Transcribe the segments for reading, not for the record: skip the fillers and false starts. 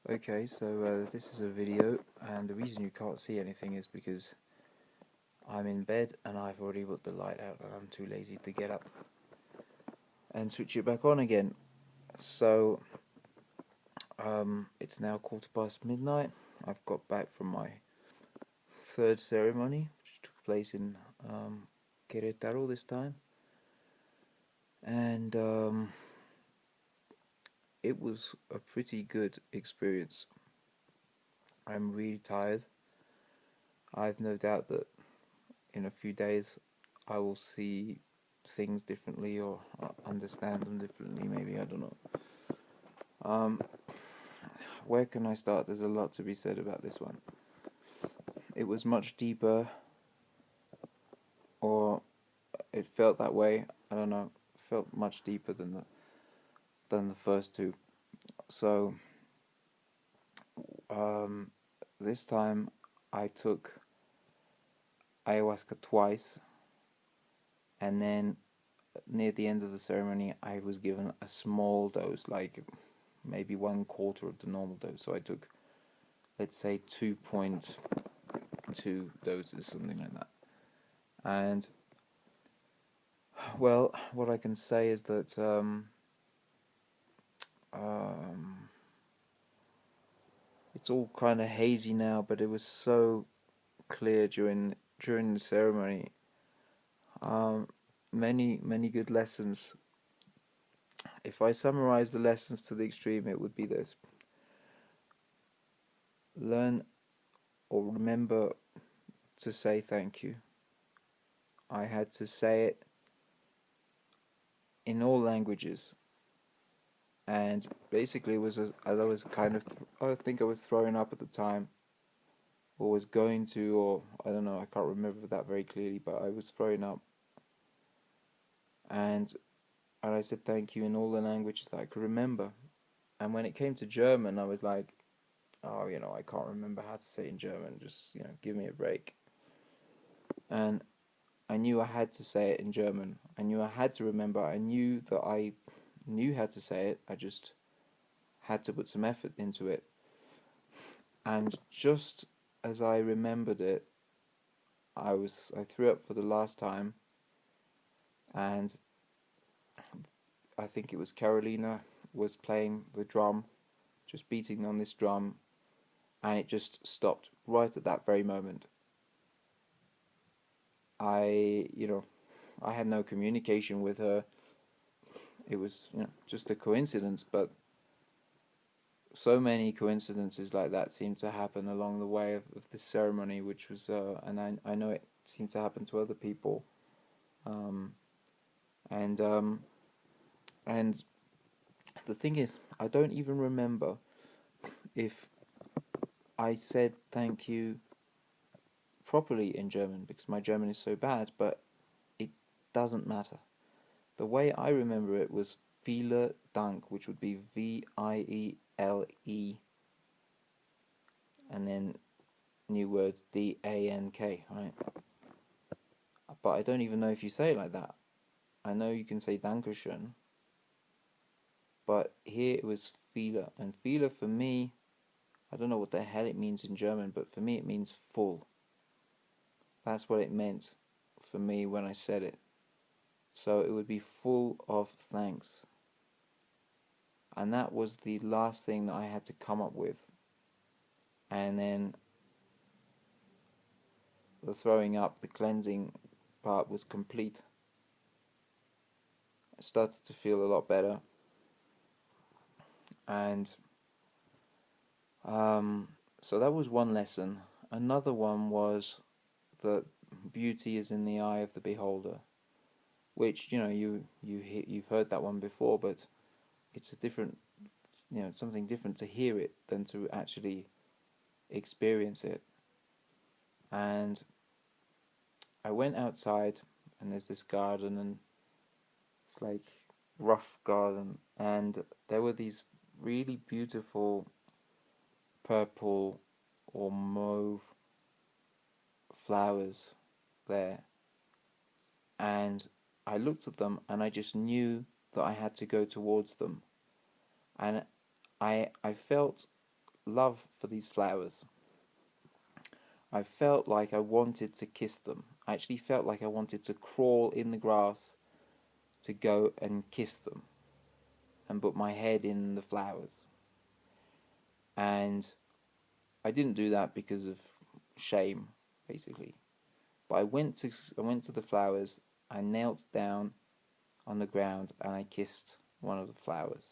Okay, so this is a video, and the reason you can't see anything is because I'm in bed and I've already put the light out and I'm too lazy to get up and switch it back on again. So, it's now midnight. I've got back from my third ceremony, which took place in Queretaro this time, and it was a pretty good experience. I'm really tired. I've no doubt that in a few days I will see things differently or understand them differently, maybe, I don't know. Where can I start? There's a lot to be said about this one. It was much deeper, or it felt that way, I don't know, it felt much deeper than the first two. So, this time I took ayahuasca twice, and then near the end of the ceremony I was given a small dose, like maybe 1/4 of the normal dose. So I took, let's say, 2.2 doses, something like that. And well, what I can say is that it's all kind of hazy now, but it was so clear during the ceremony. Many good lessons. If I summarize the lessons to the extreme, it would be this: learn or remember to say thank you. I had to say it in all languages, and basically it was as I was I think I was throwing up at the time, or was going to, or I don't know, I can't remember that very clearly, but I was throwing up, and I said thank you in all the languages that I could remember. And when it came to German, I was like, oh, I can't remember how to say it in German, just, give me a break. And I knew I had to say it in German. I knew I had to remember. I knew that I knew how to say it. I just had to put some effort into it. And just as I remembered it, I threw up for the last time, and I think it was Carolina was playing the drum, just beating on this drum, and it just stopped right at that very moment. I had no communication with her. It was, just a coincidence, but so many coincidences like that seem to happen along the way of this ceremony, which was, and I know it seemed to happen to other people, um, and and the thing is, I don't even remember if I said thank you properly in German, because my German is so bad, but it doesn't matter. The way I remember it was Vielen Dank, which would be Viele, and then new words DANK, right? But I don't even know if you say it like that. I know you can say Dankeschön, but here it was Viele, and Viele for me, I don't know what the hell it means in German, but for me it means full. That's what it meant for me when I said it. So it would be full of thanks. And that was the last thing that I had to come up with. And then the throwing up, the cleansing part was complete. I started to feel a lot better. And so that was one lesson. Another one was that beauty is in the eye of the beholder, which you've heard that one before, but it's a different, something different to hear it than to actually experience it. And I went outside, and there's this garden, and it's like rough garden, and there were these really beautiful purple or mauve flowers there, and I looked at them and I just knew that I had to go towards them, and I felt love for these flowers. I felt like I wanted to kiss them. I actually felt like I wanted to crawl in the grass to go and kiss them and put my head in the flowers. And I didn't do that because of shame, basically. But I went to the flowers. I knelt down on the ground and I kissed one of the flowers.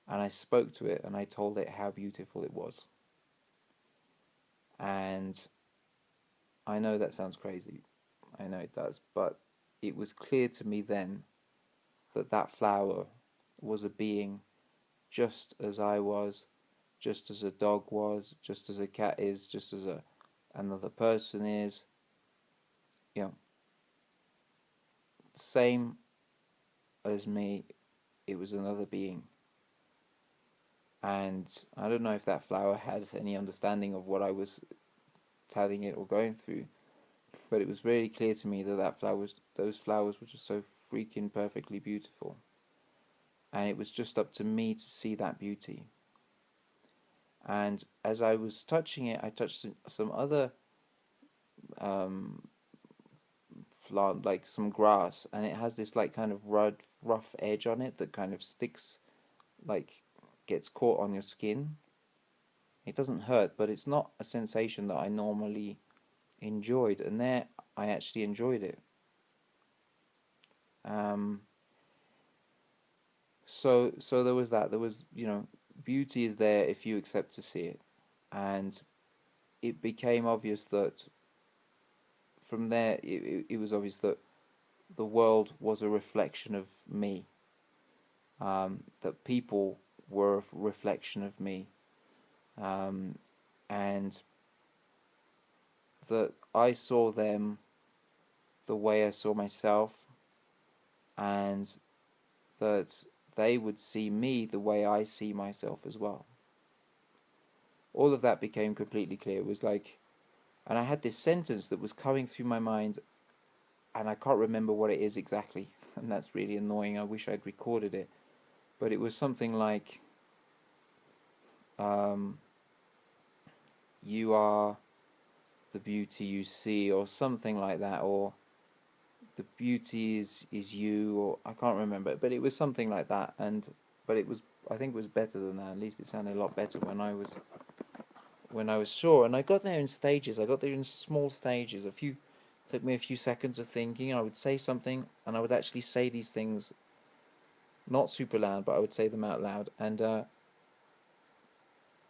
And I spoke to it and I told it how beautiful it was. And I know that sounds crazy. I know it does. But it was clear to me then that that flower was a being just as I was, just as a dog was, just as a cat is, just as another person is. You know, same as me, it was another being. And I don't know if that flower had any understanding of what I was telling it or going through, but it was really clear to me that those flowers were just so freaking perfectly beautiful. And it was just up to me to see that beauty. And as I was touching it, I touched some other plant, like some grass, and it has this like kind of rough edge on it that kind of sticks, like gets caught on your skin. It doesn't hurt, but it's not a sensation that I normally enjoyed, and there I actually enjoyed it. So there was that. There was, beauty is there if you accept to see it, and it became obvious that from there it was obvious that the world was a reflection of me. That people were a reflection of me, and that I saw them the way I saw myself, and that they would see me the way I see myself as well. All of that became completely clear. It was like, and I had this sentence that was coming through my mind, and I can't remember what it is exactly, and that's really annoying. I wish I'd recorded it, but it was something like, you are the beauty you see, or something like that, or the beauty is you, or I can't remember, but it was something like that. But I think it was better than that. At least it sounded a lot better when I was sure. And I got there in stages. I got there in small stages. Took me a few seconds of thinking. I would say something, and I would actually say these things, not super loud, but I would say them out loud, and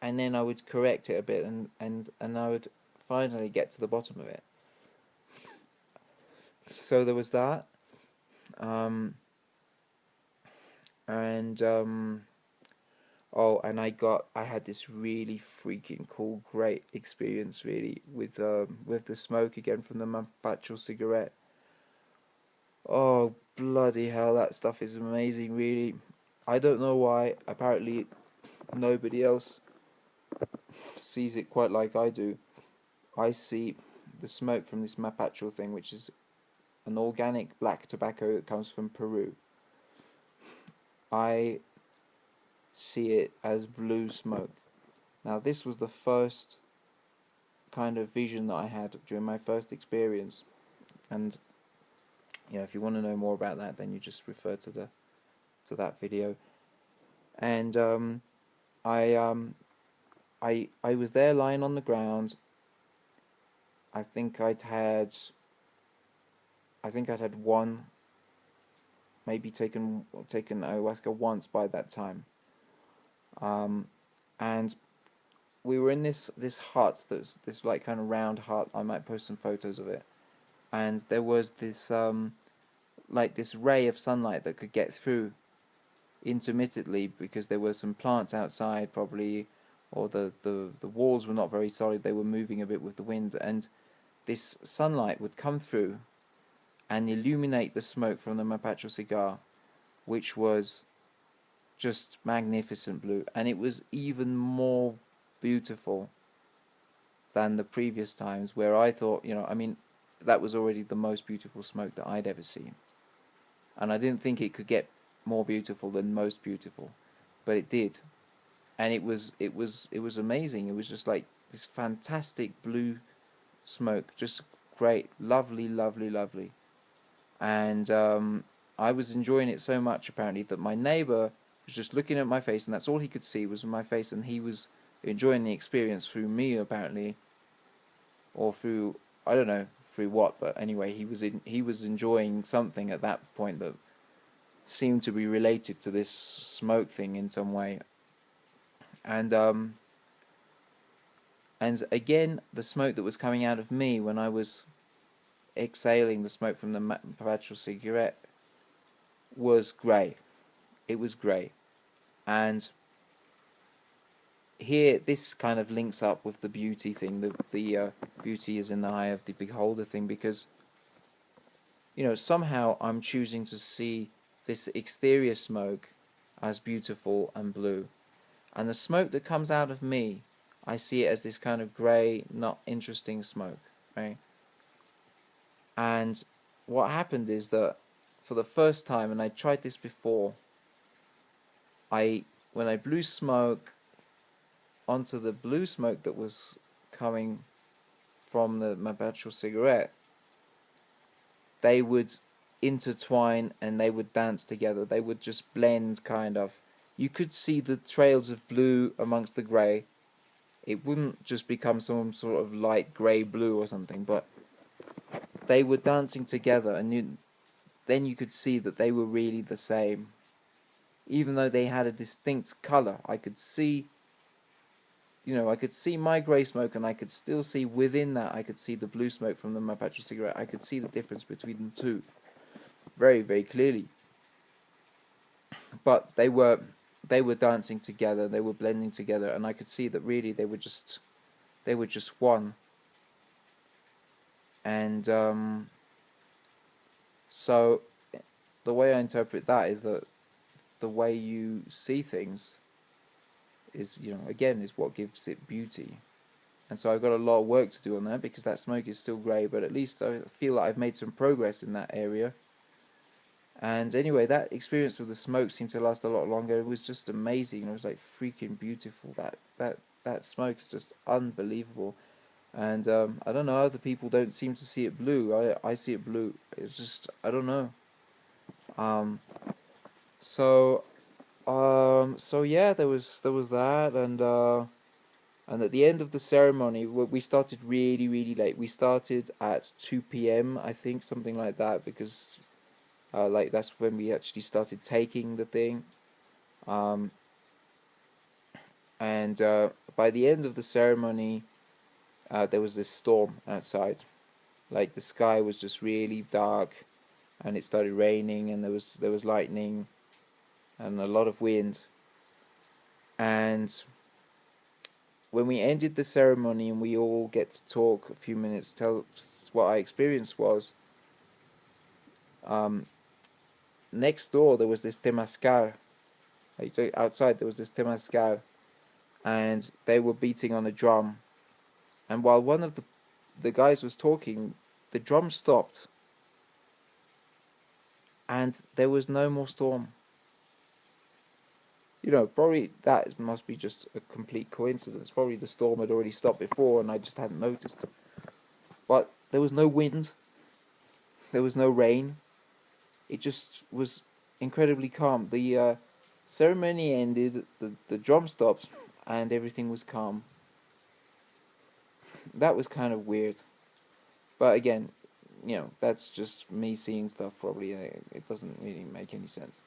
then I would correct it a bit, and I would finally get to the bottom of it. So there was that, and and I had this really freaking cool, great experience, really, with the smoke again from the Mapacho cigarette. Oh, bloody hell, that stuff is amazing, really. I don't know why. Apparently, nobody else sees it quite like I do. I see the smoke from this Mapacho thing, which is an organic black tobacco that comes from Peru. I see it as blue smoke. Now, this was the first kind of vision that I had during my first experience, and if you want to know more about that, then you just refer to that video. And I was there lying on the ground. I think I'd had one, maybe taken ayahuasca once by that time. And we were in this hut, that's this like kind of round hut. I might post some photos of it. And there was this like this ray of sunlight that could get through intermittently, because there were some plants outside probably, or the walls were not very solid. They were moving a bit with the wind, and this sunlight would come through and illuminate the smoke from the Mapacho cigar, which was just magnificent blue, and it was even more beautiful than the previous times, where I thought, that was already the most beautiful smoke that I'd ever seen, and I didn't think it could get more beautiful than most beautiful, but it did. and it was amazing. It was just like this fantastic blue smoke, just great, lovely, lovely, lovely. And I was enjoying it so much apparently that my neighbor was just looking at my face, and that's all he could see was my face, and he was enjoying the experience through me apparently, or through, I don't know through what, but anyway, he was enjoying something at that point that seemed to be related to this smoke thing in some way. And and again, the smoke that was coming out of me when I was exhaling the smoke from the perpetual cigarette was grey. It was grey. And here, this kind of links up with the beauty thing. The beauty is in the eye of the beholder thing, because somehow I'm choosing to see this exterior smoke as beautiful and blue, and the smoke that comes out of me, I see it as this kind of grey, not interesting smoke, right? And what happened is that for the first time, and I tried this before, when I blew smoke onto the blue smoke that was coming from my petrol cigarette, they would intertwine and they would dance together. They would just blend, kind of. You could see the trails of blue amongst the grey. It wouldn't just become some sort of light grey blue or something, but they were dancing together, and then you could see that they were really the same. Even though they had a distinct colour, I could see my grey smoke, and I could still see within that, I could see the blue smoke from my petrol cigarette. I could see the difference between the two very, very clearly. But they were dancing together, they were blending together, and I could see that really they were just one. And so the way I interpret that is that the way you see things is, again, is what gives it beauty. And so I've got a lot of work to do on that, because that smoke is still grey, but at least I feel like I've made some progress in that area. And anyway, that experience with the smoke seemed to last a lot longer. It was just amazing. It was like freaking beautiful. That smoke is just unbelievable. And I don't know, other people don't seem to see it blue. I see it blue. It's just, I don't know. So yeah, there was that, and at the end of the ceremony, we started really, really late. We started at 2 p.m. I think, something like that, because that's when we actually started taking the thing. And by the end of the ceremony, there was this storm outside. Like, the sky was just really dark, and it started raining, and there was lightning and a lot of wind. And when we ended the ceremony and we all get to talk a few minutes, tell what our experience was, next door there was this temazcal. Like, outside there was this temazcal, and they were beating on a drum. And while one of the guys was talking, the drum stopped, and there was no more storm. Probably that must be just a complete coincidence. Probably the storm had already stopped before and I just hadn't noticed. But there was no wind, there was no rain. It just was incredibly calm. The ceremony ended, the drum stopped, and everything was calm. That was kind of weird. But again, that's just me seeing stuff, probably. It doesn't really make any sense.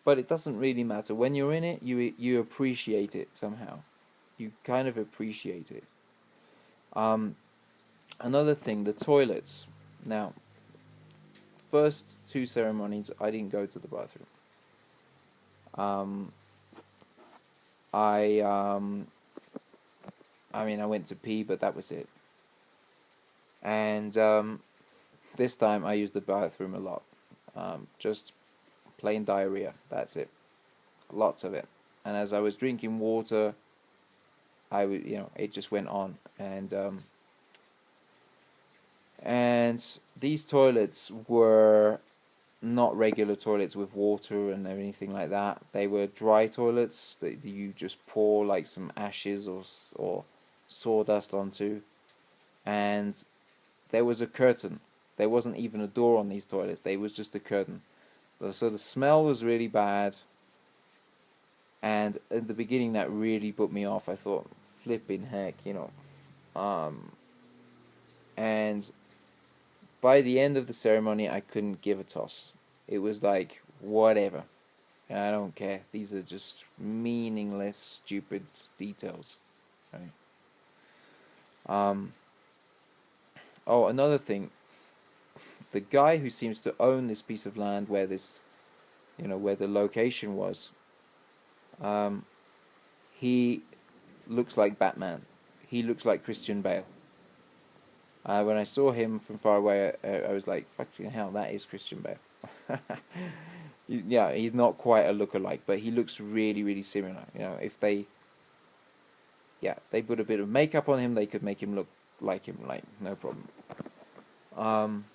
But it doesn't really matter. When you're in it, you appreciate it somehow. You kind of appreciate it. Another thing, the toilets. Now, first two ceremonies, I didn't go to the bathroom. I went to pee, but that was it. And this time I used the bathroom a lot. Just plain diarrhea, that's it. Lots of it. And as I was drinking water, it just went on. And these toilets were not regular toilets with water and anything like that. They were dry toilets that you just pour like some ashes or sawdust onto, and there was a curtain. There wasn't even a door on these toilets. There was just a curtain. So the smell was really bad, and at the beginning that really put me off. I thought, flipping heck, and by the end of the ceremony, I couldn't give a toss. It was like, whatever. I don't care. These are just meaningless, stupid details. Right? Um, oh, another thing. The guy who seems to own this piece of land where where the location was, um, he looks like Batman. He looks like Christian Bale. When I saw him from far away, I was like, fucking hell, that is Christian Bale. Yeah, he's not quite a lookalike, but he looks really, really similar. If they put a bit of makeup on him, they could make him look like him, like, no problem. Um,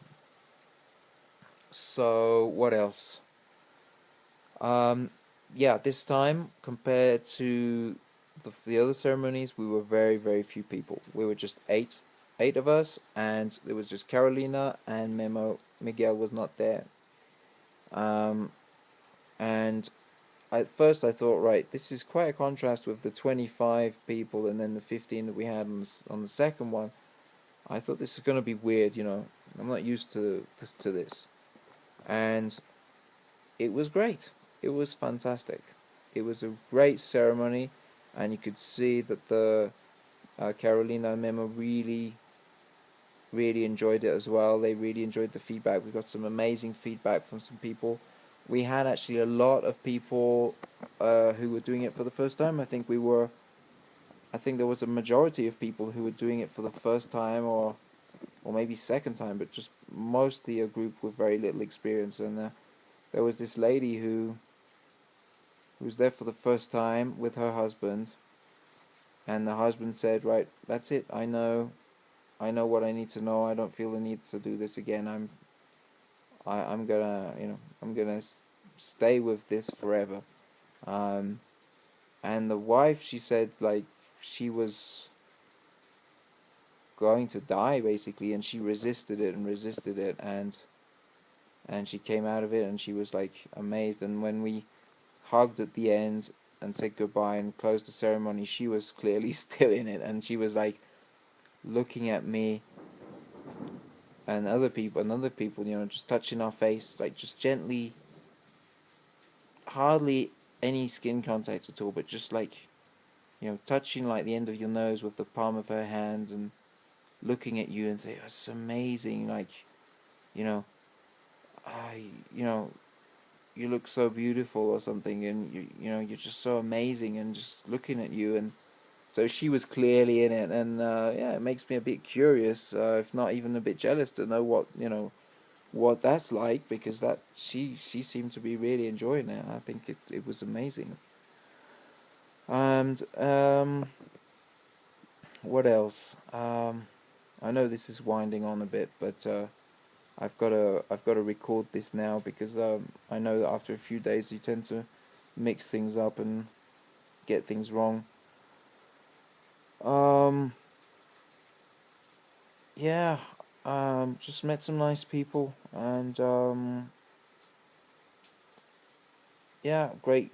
so, what else? Yeah, this time, compared to the other ceremonies, we were very, very few people. We were just eight of us, and it was just Carolina and Memo. Miguel was not there. And at first I thought, right, this is quite a contrast with the 25 people and then the 15 that we had on the second one. I thought this is going to be weird, I'm not used to this. And it was great. It was fantastic. It was a great ceremony, and you could see that the Carolina and Memo really, really enjoyed it as well. They really enjoyed the feedback. We got some amazing feedback from some people. We had actually a lot of people who were doing it for the first time. I think there was a majority of people who were doing it for the first time or maybe second time, but just mostly a group with very little experience. And there was this lady who was there for the first time with her husband, and the husband said, "Right, that's it. I know what I need to know. I don't feel the need to do this again. I'm gonna stay with this forever." And the wife, she said, like, she was going to die basically, and she resisted it and resisted it, and she came out of it, and she was like amazed. And when we hugged at the end and said goodbye and closed the ceremony, she was clearly still in it, and she was like looking at me and other people, just touching our face, like just gently, hardly any skin contact at all, but just like, touching like the end of your nose with the palm of her hand and looking at you and say, "Oh, it's amazing, like, you know, I, you look so beautiful," or something, and you're just so amazing, and just looking at you. And so she was clearly in it, and yeah, it makes me a bit curious, if not even a bit jealous, to know what that's like, because that she seemed to be really enjoying it. I think it was amazing. And what else? I know this is winding on a bit, but I've got to record this now, because I know that after a few days you tend to mix things up and get things wrong. Yeah, just met some nice people, and yeah, great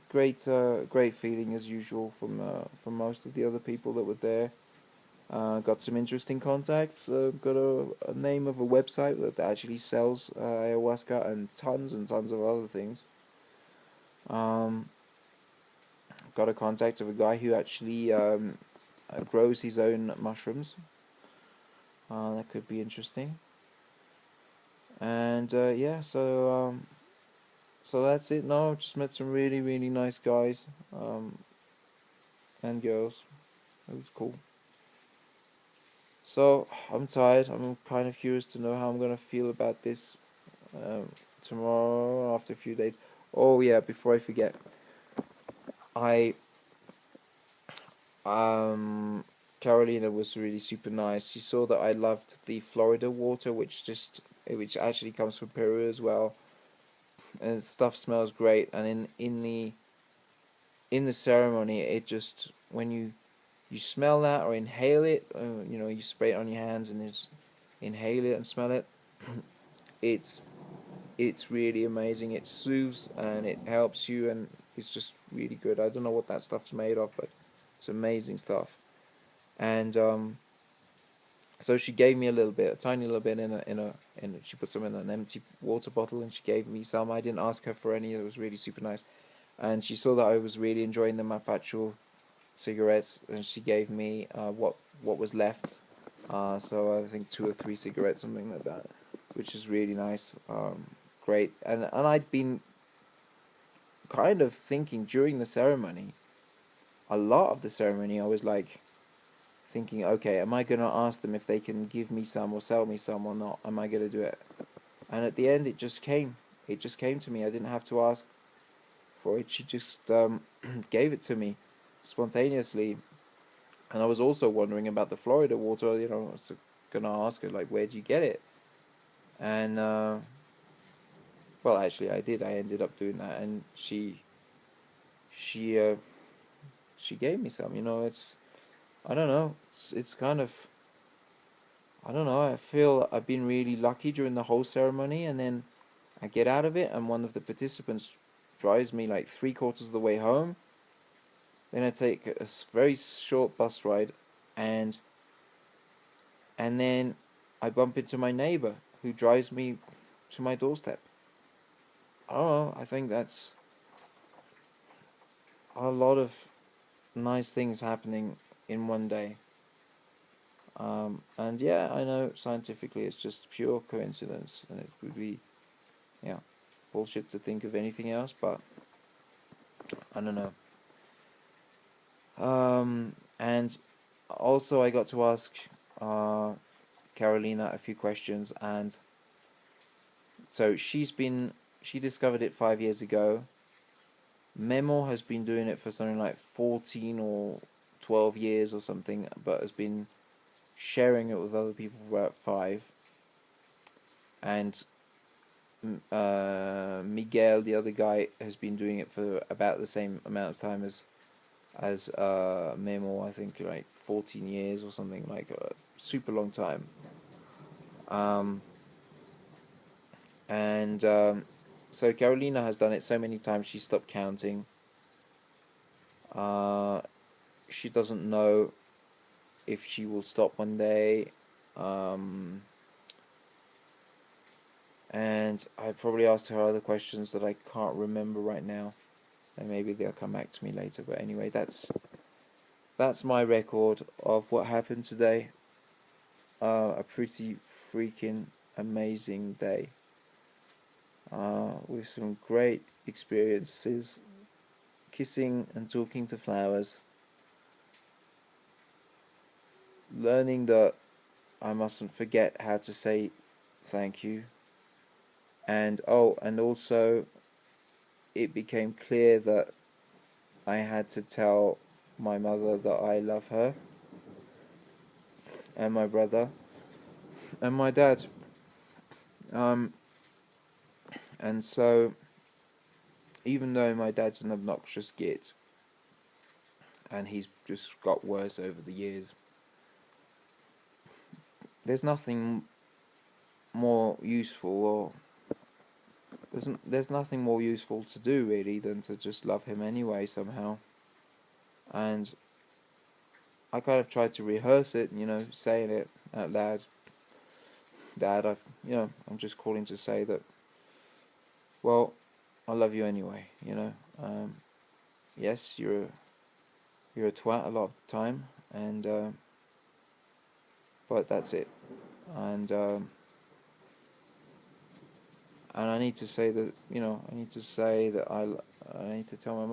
feeling as usual from most of the other people that were there. Got some interesting contacts. Got a name of a website that actually sells ayahuasca and tons of other things. Um, got a contact of a guy who actually grows his own mushrooms. That could be interesting. And yeah, so that's it. No, just met some really, really nice guys and girls. It was cool. So I'm tired. I'm kind of curious to know how I'm gonna feel about this tomorrow after a few days. Oh yeah, before I forget, I Carolina was really super nice. She saw that I loved the Florida water, which actually comes from Peru as well. and stuff smells great. And in the ceremony, it just, when you smell that or inhale it, you spray it on your hands and just inhale it and smell it. it's it's really amazing. It soothes and it helps you, and it's just really good. I don't know what that stuff's made of, but it's amazing stuff. And so she gave me a little bit, a tiny little bit she put some in an empty water bottle, and she gave me some. I didn't ask her for any. It was really super nice, and she saw that I was really enjoying the Mapacho cigarettes, and she gave me what was left. So I think 2 or 3 cigarettes, something like that, which is really nice. Great, and I'd been kind of thinking during the ceremony, a lot of the ceremony, I was like thinking, okay, am I gonna ask them if they can give me some or sell me some or not? Am I gonna do it? And at the end, it just came. It just came to me. I didn't have to ask for it. She just gave it to me spontaneously. And I was also wondering about the Florida water. I was gonna ask her, like, where do you get it? And well, actually, I did. I ended up doing that, and she she gave me some. It's, I don't know. It's kind of, I don't know. I feel I've been really lucky during the whole ceremony, and then I get out of it, and one of the participants drives me like 3/4 of the way home. Then I take a very short bus ride, and then I bump into my neighbor who drives me to my doorstep. I don't know. I think that's a lot of nice things happening in one day. And yeah, I know scientifically it's just pure coincidence, and it would be, yeah, bullshit to think of anything else, but I don't know. And also I got to ask Carolina a few questions, and so she discovered it 5 years ago. Memo has been doing it for something like 14 or 12 years or something, but has been sharing it with other people for about 5. And Miguel, the other guy, has been doing it for about the same amount of time as Memo. I think like 14 years or something, like a super long time. And so Carolina has done it so many times she stopped counting. She doesn't know if she will stop one day. And I probably asked her other questions that I can't remember right now, and maybe they'll come back to me later. But anyway, that's my record of what happened today. A pretty freaking amazing day, with some great experiences, kissing and talking to flowers, learning that I mustn't forget how to say thank you, and also it became clear that I had to tell my mother that I love her, and my brother, and my dad. And so, even though my dad's an obnoxious git, and he's just got worse over the years, there's nothing more useful, or there's nothing more useful to do really than to just love him anyway somehow. And I kind of tried to rehearse it, saying it out loud. Dad, I'm just calling to say that, well, I love you anyway, Yes, you're a twat a lot of the time, and but that's it. And I need to say that, I need to say that I need to tell my